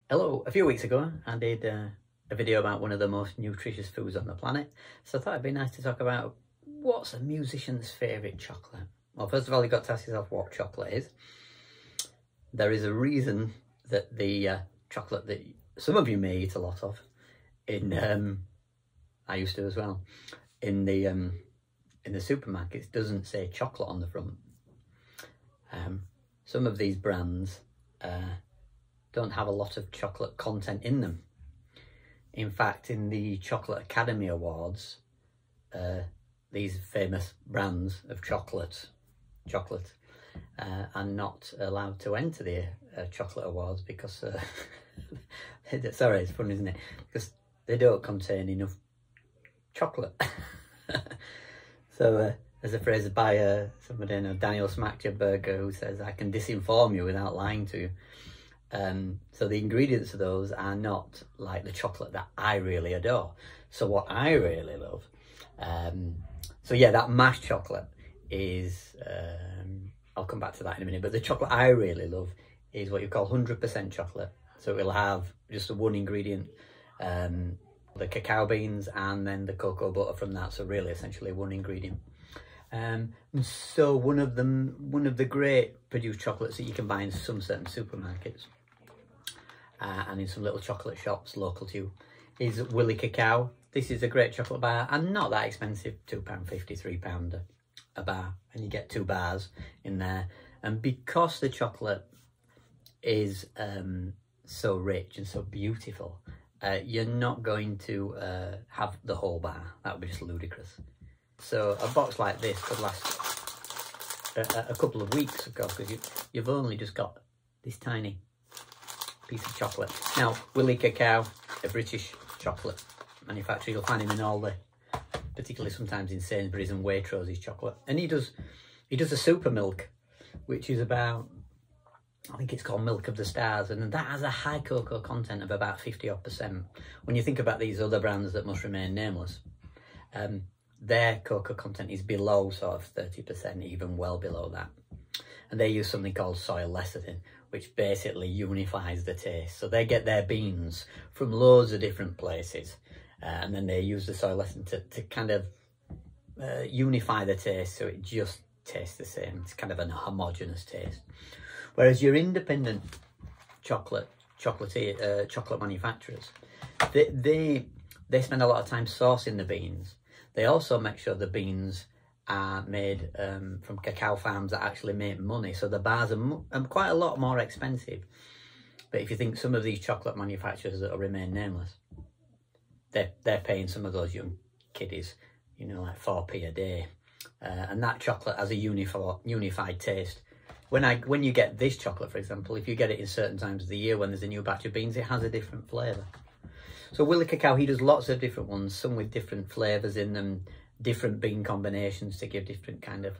Hello, a few weeks ago I did a video about one of the most nutritious foods on the planet, so I thought it'd be nice to talk about what's a musician's favourite chocolate. Well, first of all, you've got to ask yourself what chocolate is. There is a reason that the chocolate that some of you may eat a lot of, I used to as well, in the supermarkets doesn't say chocolate on the front. Some of these brands don't have a lot of chocolate content in them. In fact, in the Chocolate Academy Awards, these famous brands of chocolate are not allowed to enter the chocolate awards because sorry, it's fun, isn't it? Because they don't contain enough chocolate. So there's a phrase by somebody, Daniel Smackjerberger, who says, "I can disinform you without lying to you." So the ingredients of those are not like the chocolate that I really adore. So what I really love, so yeah, that mashed chocolate is, I'll come back to that in a minute, but the chocolate I really love is what you call 100% chocolate. So it will have just the one ingredient, the cacao beans and then the cocoa butter from that. So really essentially one ingredient. So one of the great produced chocolates that you can buy in some certain supermarkets and in some little chocolate shops local to you is Willies Cacao. This is a great chocolate bar and not that expensive, £2.50, £3 a bar, and you get 2 bars in there. And because the chocolate is so rich and so beautiful, you're not going to have the whole bar. That would be just ludicrous. So a box like this could last a couple of weeks, of course, because you've only just got this tiny piece of chocolate. Now, Willies Cacao, a British chocolate manufacturer, you'll find him in all the, particularly sometimes in Sainsbury's and Waitrose's chocolate. And he does a super milk, which is about, I think it's called Milk of the Stars, and that has a high cocoa content of about 50-odd%. When you think about these other brands that must remain nameless, their cocoa content is below sort of 30%, even well below that. And they use something called soy lecithin, which basically unifies the taste. So they get their beans from loads of different places, and then they use the soy lecithin to kind of unify the taste so it just tastes the same. It's kind of an homogeneous taste. Whereas your independent chocolate manufacturers, they spend a lot of time sourcing the beans. They also make sure the beans are made from cacao farms that actually make money. So the bars are quite a lot more expensive. But if you think some of these chocolate manufacturers that will remain nameless, they're paying some of those young kiddies, you know, like 4p a day. And that chocolate has a unified taste. When you get this chocolate, for example, if you get it in certain times of the year when there's a new batch of beans, it has a different flavour. So Willies Cacao, he does lots of different ones, some with different flavours in them, different bean combinations to give different kind of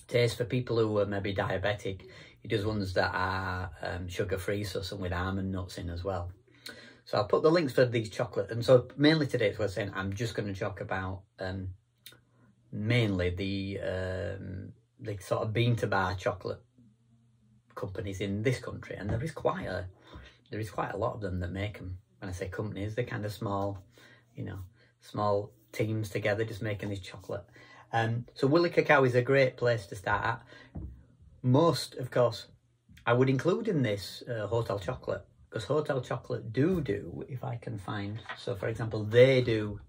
taste. For people who are maybe diabetic, he does ones that are sugar-free, so some with almond nuts in as well. So I'll put the links for these chocolate. And so mainly today, as I was saying, I'm just going to talk about mainly the sort of bean-to-bar chocolate companies in this country. And there is quite a lot of them that make them. When I say companies, they're kind of small, you know, small teams together just making this chocolate. So Willies Cacao is a great place to start at. Most, of course, I would include in this Hotel Chocolate, because Hotel Chocolate do, if I can find, so for example, they do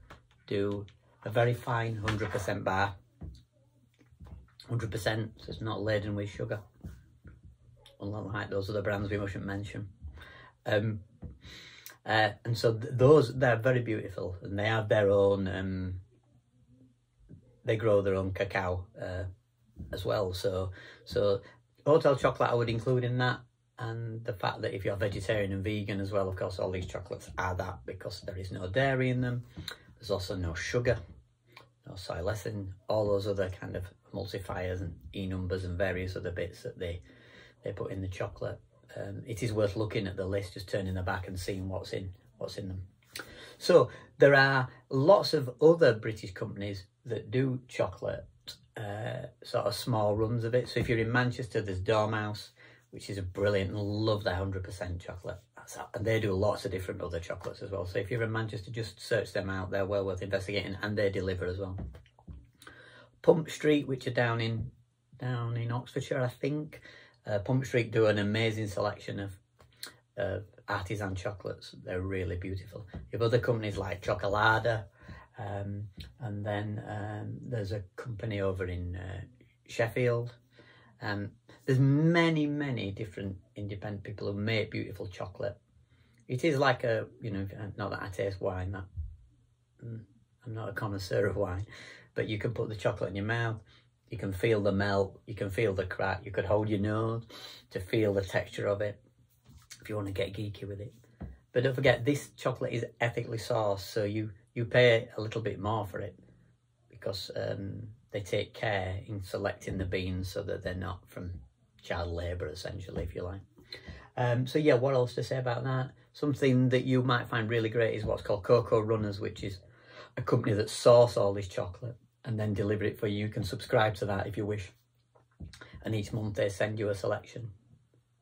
a very fine 100% bar. 100%, so it's not laden with sugar, unlike those other brands we mustn't mention. And so they're very beautiful, and they have their own, they grow their own cacao as well. So Hotel Chocolate I would include in that, and the fact that if you're vegetarian and vegan as well, of course, all these chocolates are that, because there is no dairy in them. There's also no sugar, no soy lecithin, all those other kind of emulsifiers and E-numbers and various other bits that they put in the chocolate. It is worth looking at the list, just turning the back and seeing what's in them. So there are lots of other British companies that do chocolate, sort of small runs of it. So if you're in Manchester, there's Dormouse, which is a brilliant, love their 100% chocolate. And they do lots of different other chocolates as well. So if you're in Manchester, just search them out. They're well worth investigating, and they deliver as well. Pumpstreet, which are down in Oxfordshire, I think. Pumpstreet do an amazing selection of artisan chocolates. They're really beautiful. You have other companies like Chocolada, and then there's a company over in Sheffield. There's many different independent people who make beautiful chocolate. It is like a, not that I taste wine, I'm not a connoisseur of wine, but you can put the chocolate in your mouth, you can feel the melt, you can feel the crack, you could hold your nose to feel the texture of it, if you want to get geeky with it. But don't forget, this chocolate is ethically sourced, so you pay a little bit more for it, because they take care in selecting the beans so that they're not from child labour, essentially, if you like. So yeah, what else to say about that? Something that you might find really great is what's called Cocoa Runners, which is a company that source all this chocolate and then deliver it for you. You can subscribe to that if you wish. And each month they send you a selection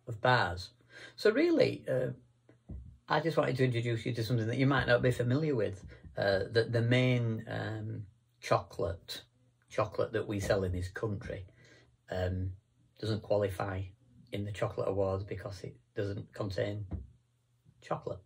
of bars. So really, I just wanted to introduce you to something that you might not be familiar with. The main chocolate that we sell in this country doesn't qualify in the chocolate awards because it doesn't contain chocolate.